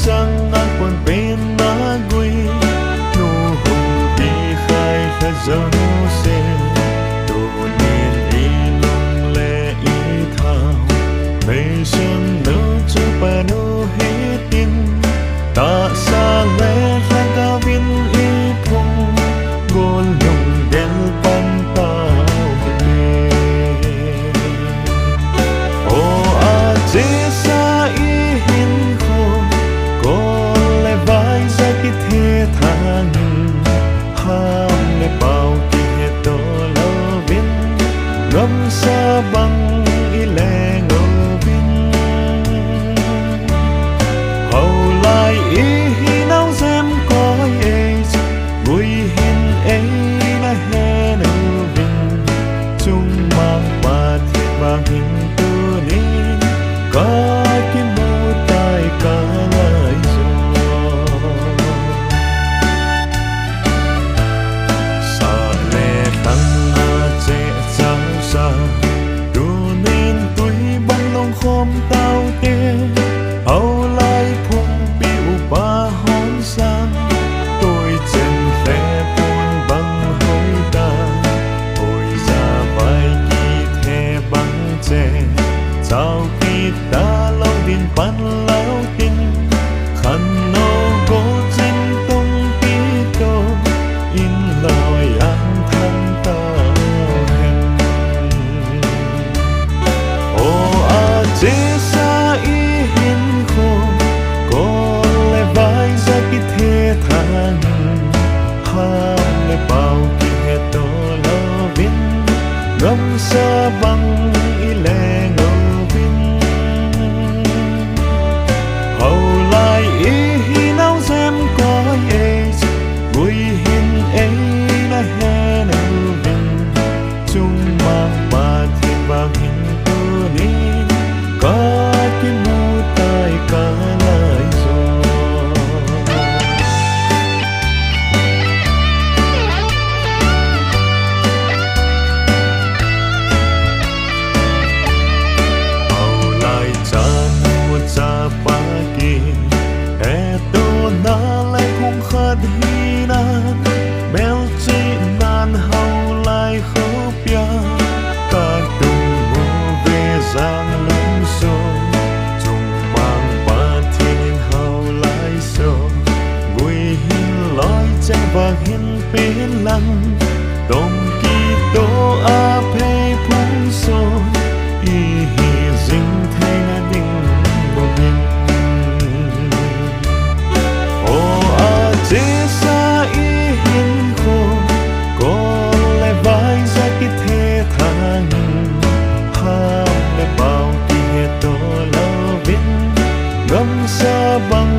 chẳng ngang quần bên má gui nụ hồng đi khai khá dấu sen đồ nên ý lung lệ ý thao mây sương nở cho bà nô hết tin ta xa lẽ ra ta viên ý phong gôn lùng đen pan tao bề ô a chế xa ý hình khôn có lẽ vai ra cái thế thang ham lẽ bao kia to lâu viên ngắm xa bằng ý lẽ ngô viên hầu lại ý nấu xem có ấy vui hiền ấy là hè nấu viên chung mang ba thiệt vàng hình tư nên có cái mô tai cả lại khom tao tê hầu lại phung biểu ba hón sang tôi chân khẽ buồn bằng hối ta hồi ra vai kỳ thề bằng chè sao khi ta lâu tin pan lao tin khăn nô cố danh tung tí tô in lời an thân tao hẹn chế xa ý hiền khôn có lẽ vai ra cái thế thang ham lẽ bao kia to lo viên ngắm xa bằng ý lẽ ngô viên hầu lại ý nấu xem có ấy vui hiền ấy là hè nấu viên chung mang ba thiên vàng hình tư nên có cái mô tai cả lại rồi hầu lại cha mua cha ba kỳ e tô na lại không khát hi nan bel chi nan hầu lại khóc ya ta tu mô về giang lung sôi chung mang ba thiên hầu lại sôi gùi hin lối cha và hin bên lăng đông kỳ tô a phê phung sôi y hi dinh thay na đinh bộ hình ô a chế xa ý hiền khôn có lẽ vai ra cái thế thang ham lẽ bao kia to lâu viên ngắm xa bằng